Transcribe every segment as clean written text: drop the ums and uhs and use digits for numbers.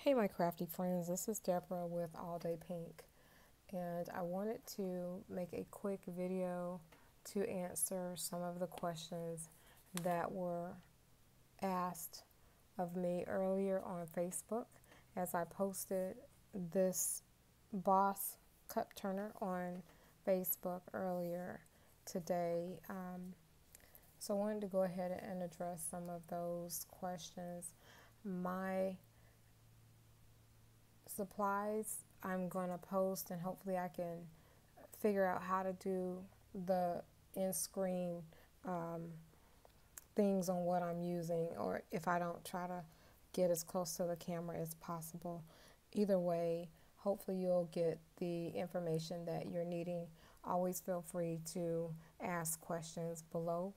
Hey, my crafty friends, this is Deborah with All Day Pink, and I wanted to make a quick video to answer some of the questions that were asked of me earlier on Facebook as I posted this Boss Cup Turner on Facebook earlier today. So I wanted to go ahead and address some of those questions. My supplies I'm going to post, and hopefully I can figure out how to do the in-screen things on what I'm using, or if I don't, try to get as close to the camera as possible. Either way, hopefully you'll get the information that you're needing. Always feel free to ask questions below.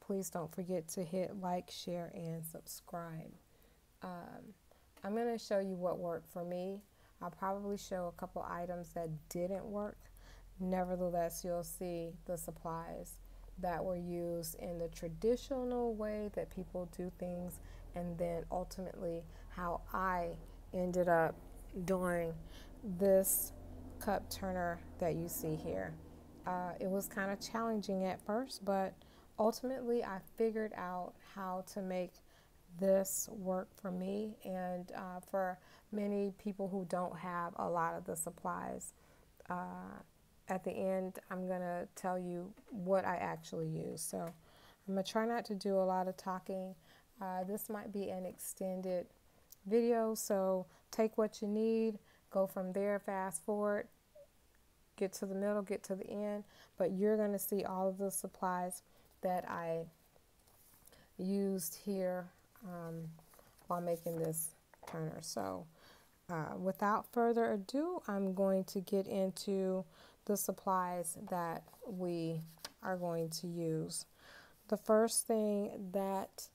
Please don't forget to hit like, share, and subscribe. I'm going to show you what worked for me. I'll probably show a couple items that didn't work. Nevertheless, you'll see the supplies that were used in the traditional way that people do things, and then ultimately how I ended up doing this cup turner that you see here. It was kind of challenging at first, but ultimately I figured out how to make this work for me and for many people who don't have a lot of the supplies. At the end, I'm going to tell you what I actually use. So I'm going to try not to do a lot of talking. This might be an extended video, so take what you need, go from there, fast forward, get to the middle, get to the end, but you're going to see all of the supplies that I used here while making this turner. So without further ado, I'm going to get into the supplies that we are going to use. The first thing that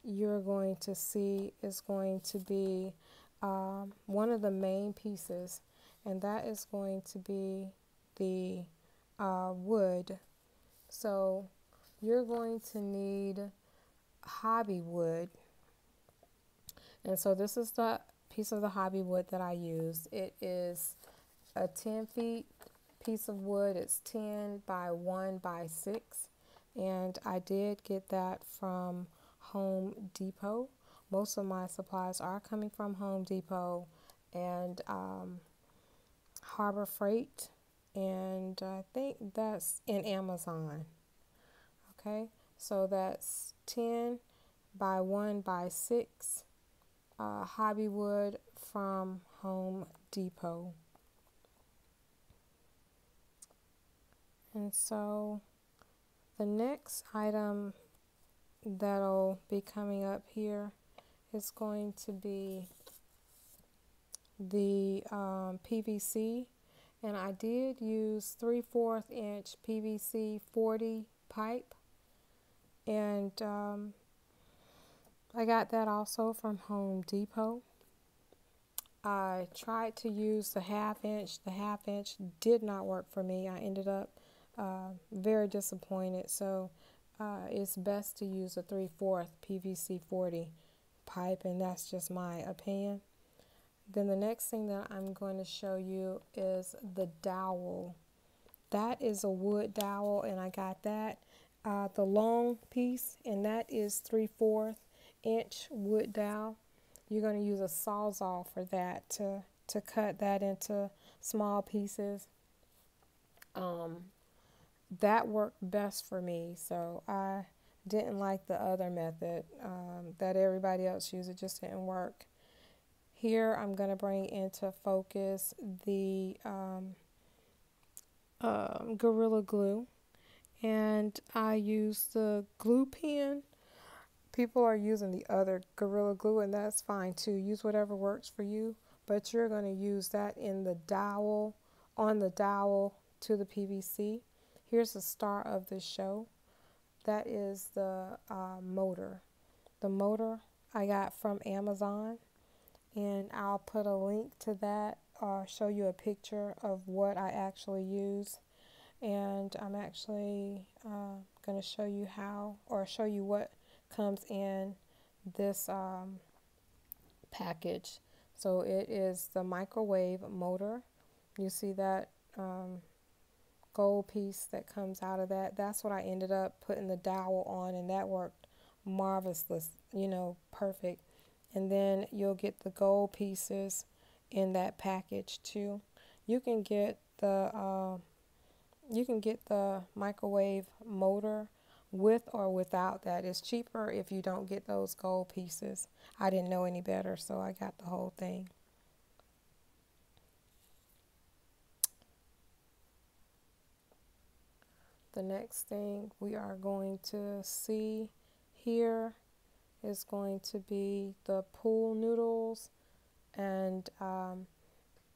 you're going to see is going to be one of the main pieces, and that is going to be the wood. So you're going to need hobby wood, and so this is the piece of the hobby wood that I used. It is a 10 feet piece of wood. It's 10 by 1 by 6, and I did get that from Home Depot. Most of my supplies are coming from Home Depot and Harbor Freight, and I think that's in Amazon. Okay, so that's 10 by 1 by 6 hobby wood from Home Depot. And so the next item that'll be coming up here is going to be the PVC, and I did use 3/4 inch PVC 40 pipe, and I got that also from Home Depot. I tried to use the half inch. The half inch did not work for me. I ended up very disappointed. So it's best to use a 3/4 PVC 40 pipe, and that's just my opinion. Then the next thing that I'm going to show you is the dowel. That is a wood dowel, and I got that the long piece, and that is 3/4 inch wood dowel. You're going to use a sawzall for that to cut that into small pieces. That worked best for me, so I didn't like the other method that everybody else used. It just didn't work. Here I'm going to bring into focus the Gorilla Glue, and I use the glue pen. People are using the other Gorilla Glue, and that's fine too. Use whatever works for you, but you're going to use that in the dowel, on the dowel to the PVC. Here's the star of the show. That is the motor. The motor I got from Amazon, and I'll put a link to that or show you a picture of what I actually use. And I'm actually going to show you how, or show you what comes in this package. So it is the microwave motor. You see that gold piece that comes out of that? That's what I ended up putting the dowel on, and that worked marvelous, perfect. And then you'll get the gold pieces in that package too. You can get the microwave motor with or without that. It's cheaper if you don't get those gold pieces. I didn't know any better, so I got the whole thing. The next thing we are going to see here is going to be the pool noodles, and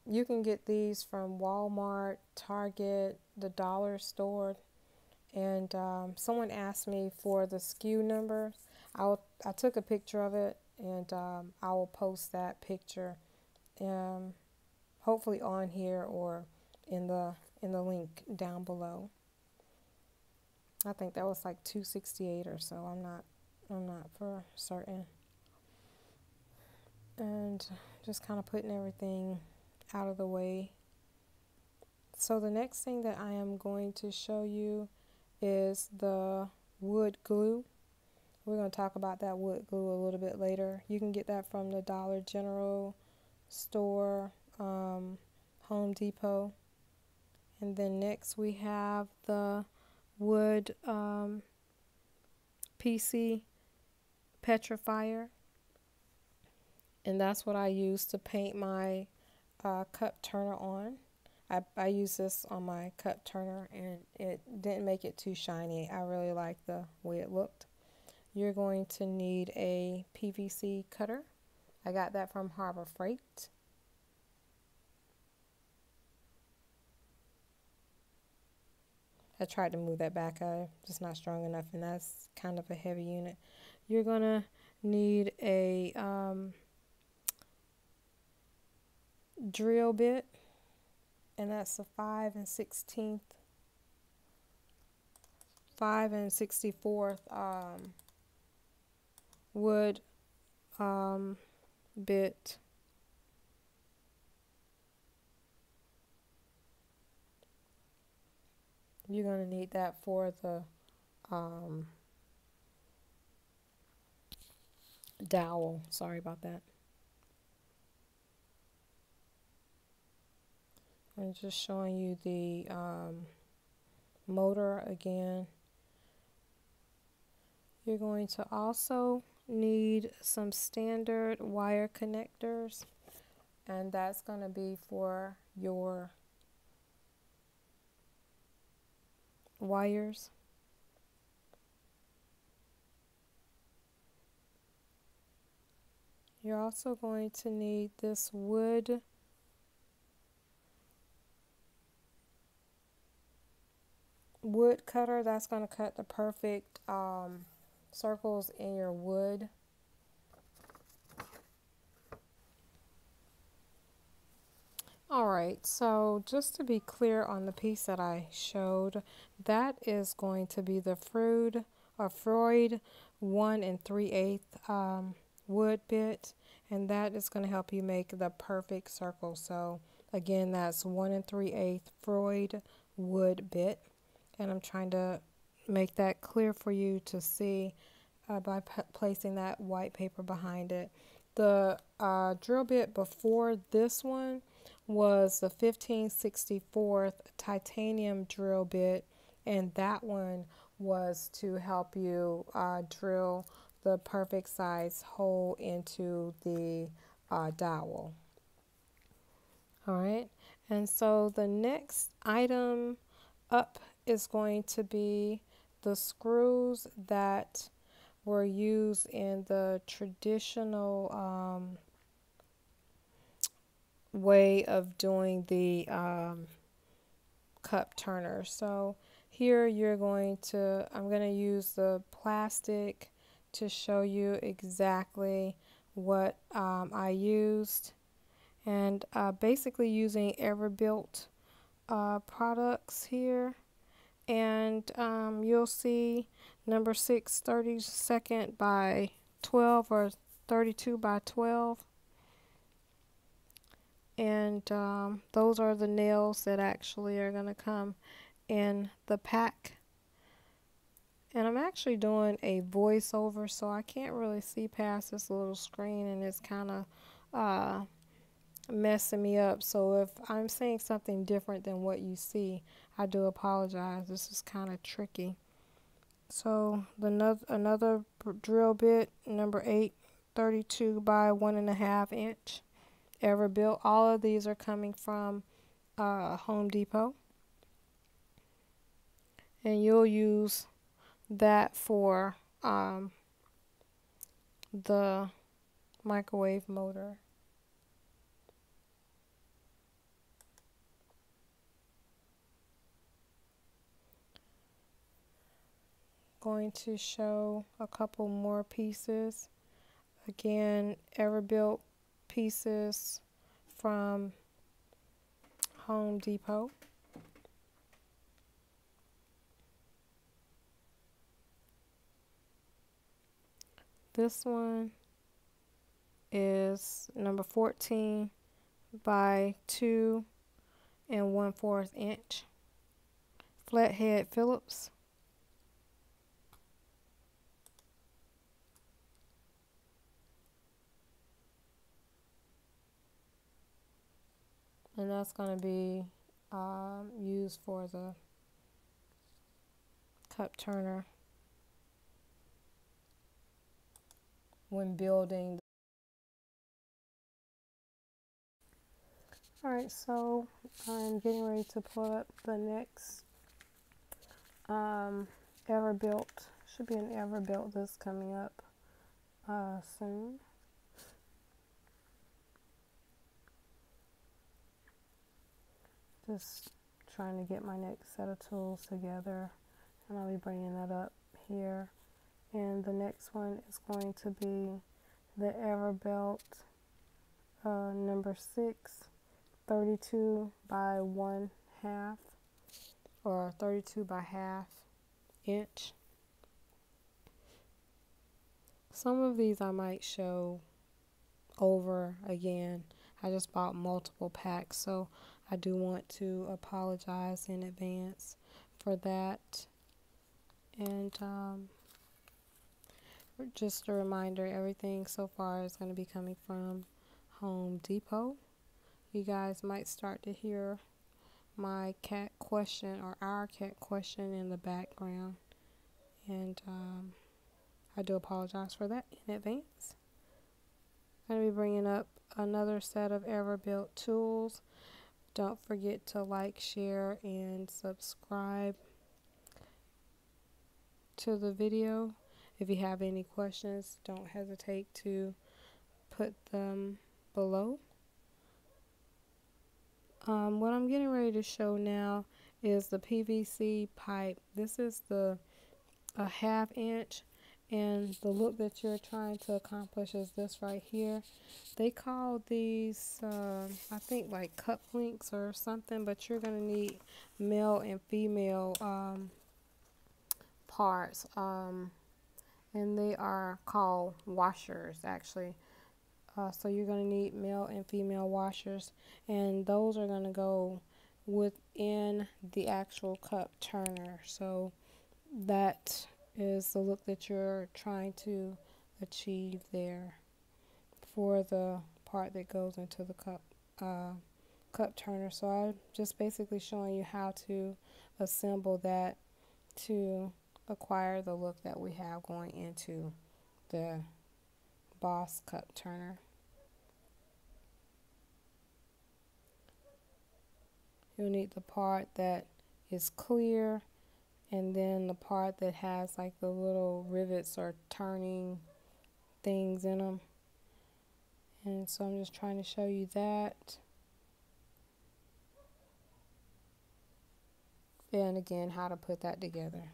you can get these from Walmart, Target, the dollar store. And someone asked me for the SKU number. I took a picture of it, and I will post that picture, hopefully on here or in the link down below. I think that was like $2.68 or so. I'm not for certain. And just kind of putting everything out of the way. So the next thing that I am going to show you is the wood glue. We're going to talk about that wood glue a little bit later. You can get that from the Dollar General store, Home Depot. And then next we have the wood PC petrifier. And that's what I use to paint my cup turner on. I use this on my cup turner, and it didn't make it too shiny. I really like the way it looked. You're going to need a PVC cutter. I got that from Harbor Freight. I tried to move that back. I'm just not strong enough, and that's kind of a heavy unit. You're going to need a drill bit, and that's a 5 64th wood bit. You're going to need that for the dowel. Sorry about that. I'm just showing you the motor again. You're going to also need some standard wire connectors, and that's going to be for your wires. You're also going to need this wood cutter. That's going to cut the perfect circles in your wood. Alright, so just to be clear on the piece that I showed, that is going to be the Freud 1 3/8 wood bit, and that is going to help you make the perfect circle. So again, that's 1 3/8 Freud wood bit, and I'm trying to make that clear for you to see by placing that white paper behind it. The drill bit before this one was the 15/64th titanium drill bit, and that one was to help you drill the perfect size hole into the dowel. Alright, and so the next item up is going to be the screws that were used in the traditional way of doing the cup turner. So here I'm going to use the plastic to show you exactly what I used, and basically using Everbuilt products here, and you'll see number 6 32 by 12 or 32 by 12. And those are the nails that actually are going to come in the pack. And I'm actually doing a voiceover, so I can't really see past this little screen, and it's kind of messing me up. So if I'm saying something different than what you see, I do apologize. This is kind of tricky. So another drill bit, number 8, 32 by 1.5 inch, ever built. All of these are coming from Home Depot, and you'll use that for the microwave motor. Going to show a couple more pieces. Again, Everbuilt pieces from Home Depot. This one is number 14 by 2 1/4 inch. Flathead Phillips. And that's going to be used for the cup turner when building. Alright, so I'm getting ready to pull up the next Everbuilt. Should be an Everbuilt that's coming up soon. Just trying to get my next set of tools together, and I'll be bringing that up here. And the next one is going to be the Everbuilt number 6, 32 by 1/2 or 32 by 1/2 inch. Some of these I might show over again. I just bought multiple packs, so I do want to apologize in advance for that. And just a reminder, everything so far is going to be coming from Home Depot. You guys might start to hear my cat question or our cat question in the background, and I do apologize for that in advance. I'm going to be bringing up another set of Everbuilt tools. Don't forget to like, share, and subscribe to the video. If you have any questions, don't hesitate to put them below. What I'm getting ready to show now is the PVC pipe. This is a 1/2 inch, and the look that you're trying to accomplish is this right here. They call these I think like cup links or something, but you're going to need male and female parts, and they are called washers actually. So you're going to need male and female washers, and those are going to go within the actual cup turner. So that is the look that you're trying to achieve there for the part that goes into the cup turner. So I'm just basically showing you how to assemble that to acquire the look that we have going into the Boss cup turner. You'll need the part that is clear, and then the part that has like the little rivets or turning things in them. And so I'm just trying to show you that. And again, how to put that together.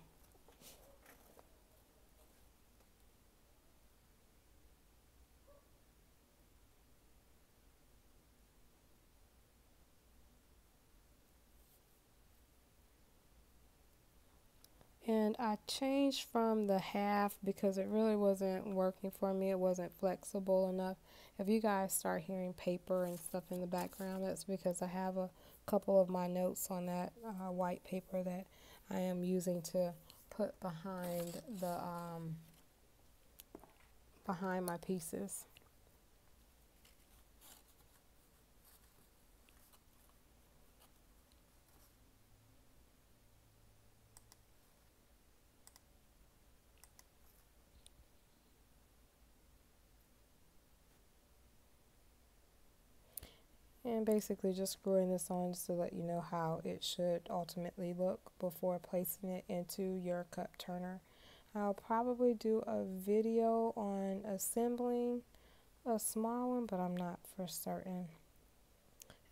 And I changed from the 1/2 because it really wasn't working for me. It wasn't flexible enough. If you guys start hearing paper and stuff in the background, that's because I have a couple of my notes on that white paper that I am using to put behind my pieces. And basically just screwing this on just to let you know how it should ultimately look before placing it into your cup turner. I'll probably do a video on assembling a small one, but I'm not for certain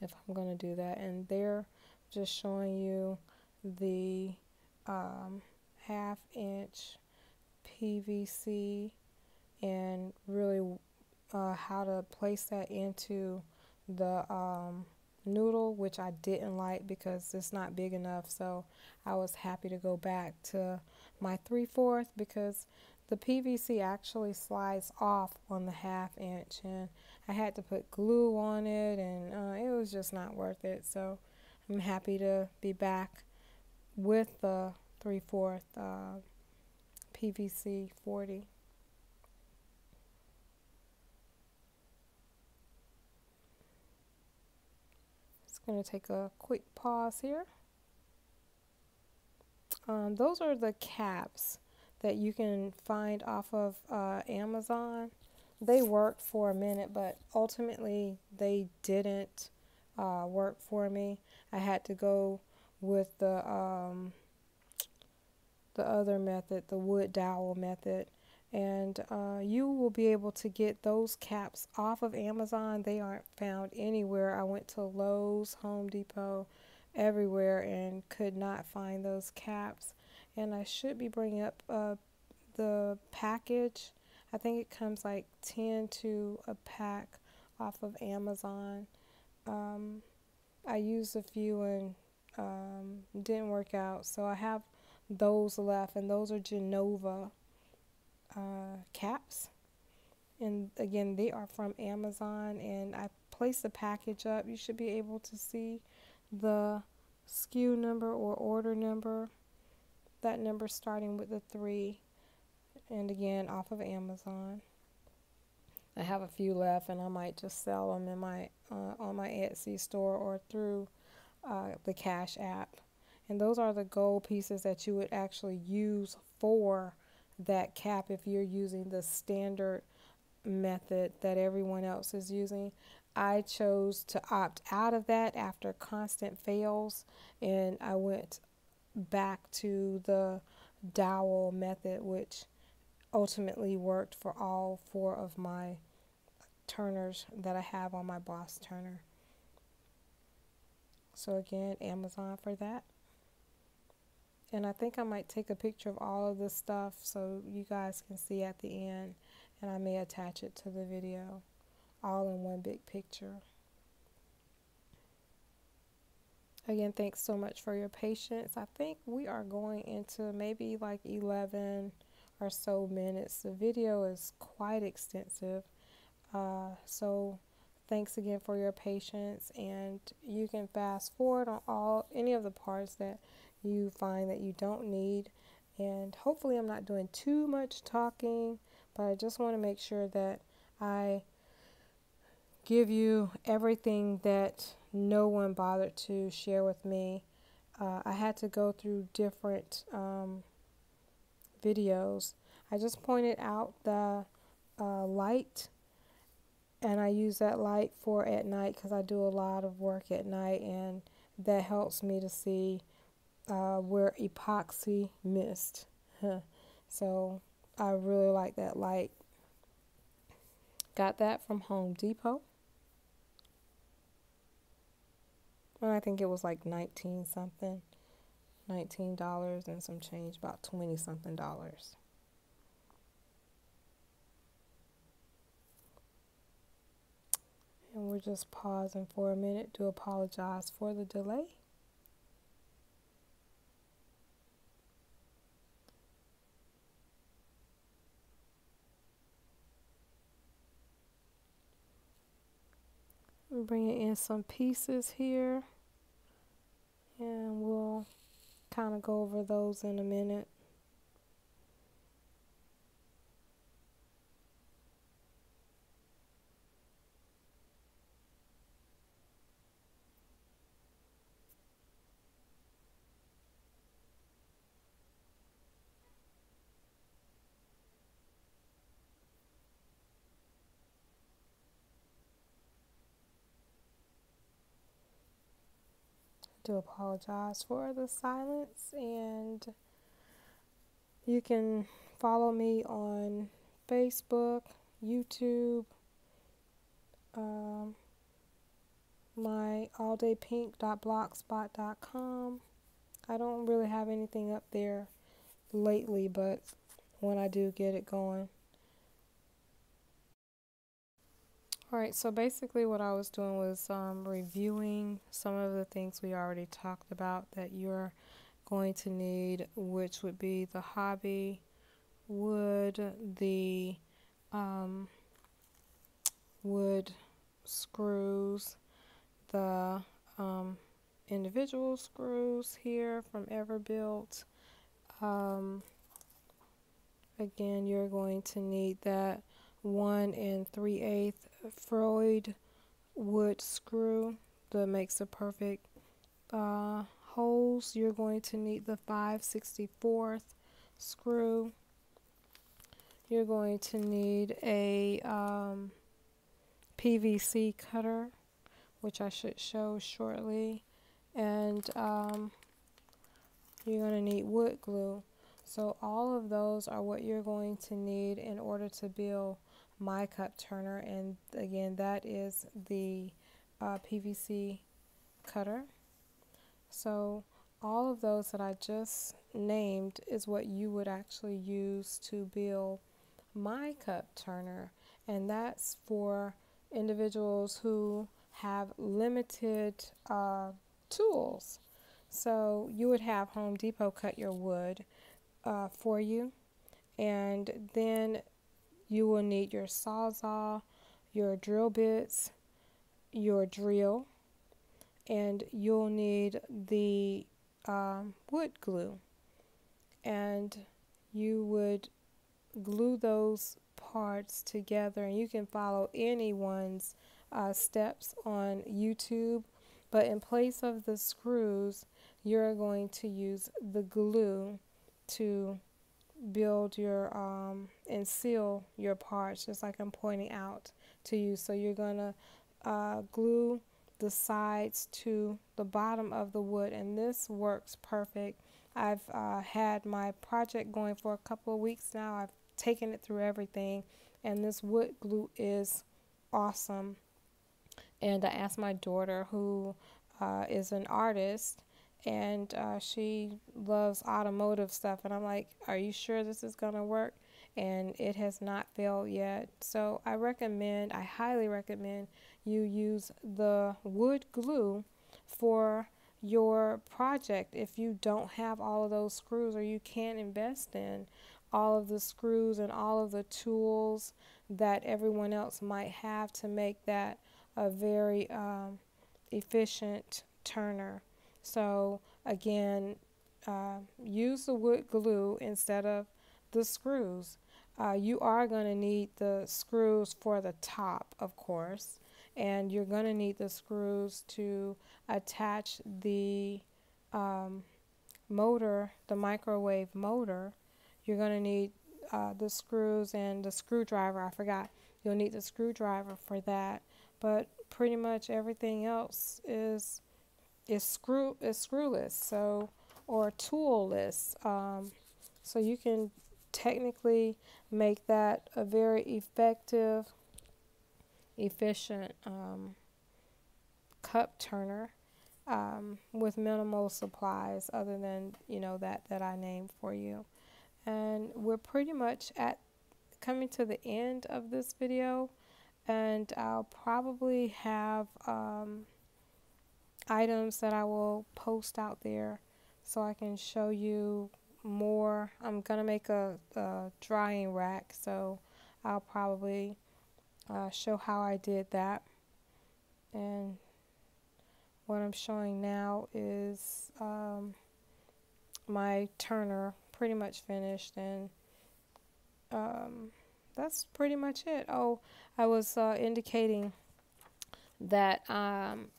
if I'm going to do that. And they're just showing you the 1/2 inch PVC and really how to place that into the noodle, which I didn't like because it's not big enough. So I was happy to go back to my 3/4 because the PVC actually slides off on the 1/2 inch, and I had to put glue on it, and it was just not worth it. So I'm happy to be back with the 3/4 PVC 40. Going to take a quick pause here. Those are the caps that you can find off of Amazon. They worked for a minute, but ultimately they didn't work for me. I had to go with the other method, the wood dowel method. And you will be able to get those caps off of Amazon. They aren't found anywhere. I went to Lowe's, Home Depot, everywhere, and could not find those caps. And I should be bringing up the package. I think it comes like 10 to a pack off of Amazon. I used a few and didn't work out. So I have those left, and those are Genova caps, and again they are from Amazon, and I placed the package up. You should be able to see the SKU number or order number, that number starting with the 3, and again off of Amazon. I have a few left, and I might just sell them in my on my Etsy store or through the Cash app. And those are the gold pieces that you would actually use for that cap if you're using the standard method that everyone else is using. I chose to opt out of that after constant fails, and I went back to the dowel method, which ultimately worked for all 4 of my turners that I have on my Boss turner. So again, Amazon for that. And I think I might take a picture of all of this stuff so you guys can see at the end, and I may attach it to the video, all in one big picture. Again, thanks so much for your patience. I think we are going into maybe like 11 or so minutes. The video is quite extensive. So thanks again for your patience, and you can fast forward on any of the parts that you find that you don't need. And hopefully I'm not doing too much talking, but I just want to make sure that I give you everything that no one bothered to share with me. I had to go through different videos. I just pointed out the light, and I use that light for at night because I do a lot of work at night, and that helps me to see where epoxy missed. So I really like that light. Got that from Home Depot. And I think it was like $19 something. $19 and some change, about $20 something. And we're just pausing for a minute to apologize for the delay. bringing in some pieces here, and we'll kind of go over those in a minute. Do apologize for the silence, and you can follow me on Facebook, YouTube, my alldaypink.blogspot.com. I don't really have anything up there lately, but when I do get it going. Alright, so basically what I was doing was reviewing some of the things we already talked about that you're going to need, which would be the hobby, wood, the wood screws, the individual screws here from Everbuilt. Again, you're going to need that 1 3/8 Freud wood screw that makes the perfect holes. You're going to need the 5/64 screw. You're going to need a PVC cutter, which I should show shortly, and you're going to need wood glue. So all of those are what you're going to need in order to build my cup turner, and again, that is the PVC cutter. So all of those that I just named is what you would actually use to build my cup turner, and that's for individuals who have limited tools. So you would have Home Depot cut your wood for you, and then you will need your Sawzall, your drill bits, your drill, and you'll need the wood glue, and you would glue those parts together, and you can follow anyone's steps on YouTube, but in place of the screws you're going to use the glue to build your and seal your parts, just like I'm pointing out to you. So you're gonna glue the sides to the bottom of the wood, and this works perfect. I've had my project going for a couple of weeks now. I've taken it through everything, and this wood glue is awesome. And I asked my daughter, who is an artist, and she loves automotive stuff, and I'm like, are you sure this is gonna work? And it has not failed yet. So I highly recommend you use the wood glue for your project if you don't have all of those screws, or you can't invest in all of the screws and all of the tools that everyone else might have to make that a very efficient turner. So again, use the wood glue instead of the screws. You are going to need the screws for the top, of course, and you're going to need the screws to attach the motor, the microwave motor. You're going to need the screws and the screwdriver. I forgot. You'll need the screwdriver for that, but pretty much everything else is screwless, so, or toolless. So you can technically make that a very effective, efficient cup turner with minimal supplies, other than that I named for you. And we're pretty much coming to the end of this video, and I'll probably have items that I will post out there so I can show you more. I'm gonna make a drying rack, so I'll probably show how I did that. And what I'm showing now is my Turner pretty much finished, and that's pretty much it. Oh, I was indicating that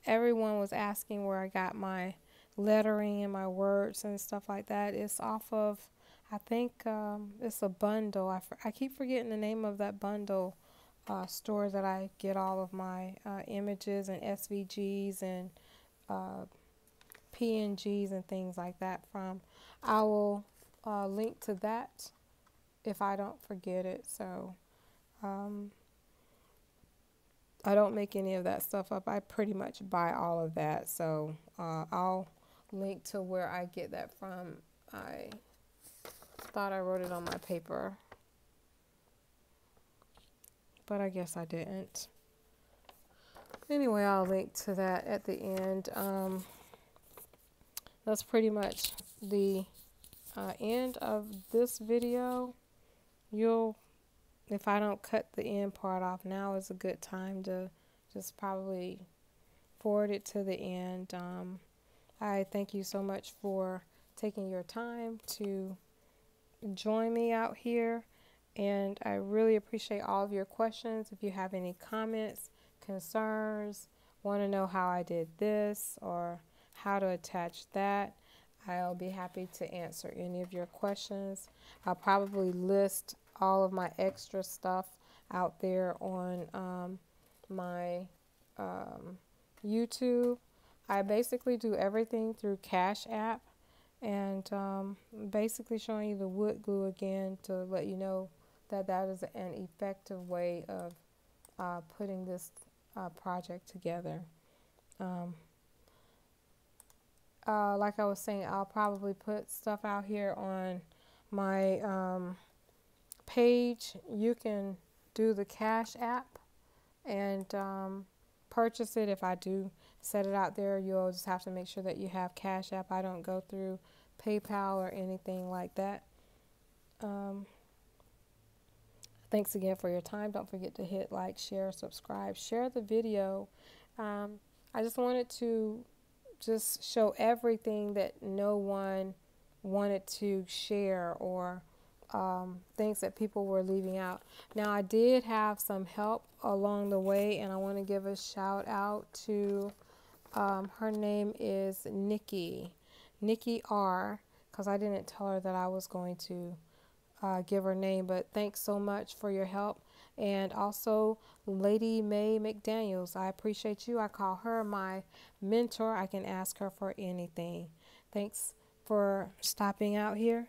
everyone was asking where I got my lettering and my words and stuff like that. It's off of, I think it's a bundle. I keep forgetting the name of that bundle store that I get all of my images and SVGs and PNGs and things like that from. I will link to that if I don't forget it. So I don't make any of that stuff up. I pretty much buy all of that. So I'll link to where I get that from. I thought I wrote it on my paper, but I guess I didn't. Anyway, I'll link to that at the end. That's pretty much the end of this video. If I don't cut the end part off, now is a good time to just probably forward it to the end. I thank you so much for taking your time to join me out here, and I really appreciate all of your questions. If you have any comments, concerns, want to know how I did this or how to attach that, I'll be happy to answer any of your questions. I'll probably list all of my extra stuff out there on my YouTube. I basically do everything through Cash App, and basically showing you the wood glue again to let you know that that is an effective way of putting this project together. Like I was saying, I'll probably put stuff out here on my page. You can do the Cash App and purchase it. If I do set it out there, you'll just have to make sure that you have Cash App. I don't go through PayPal or anything like that. Thanks again for your time. Don't forget to hit like, share, subscribe, share the video. I just wanted to just show everything that no one wanted to share, or things that people were leaving out. Now, I did have some help along the way, and I want to give a shout out to her name is Nikki R, because I didn't tell her that I was going to give her name, but thanks so much for your help. And also Lady May McDaniels, I appreciate you. I call her my mentor. I can ask her for anything. Thanks for stopping out here.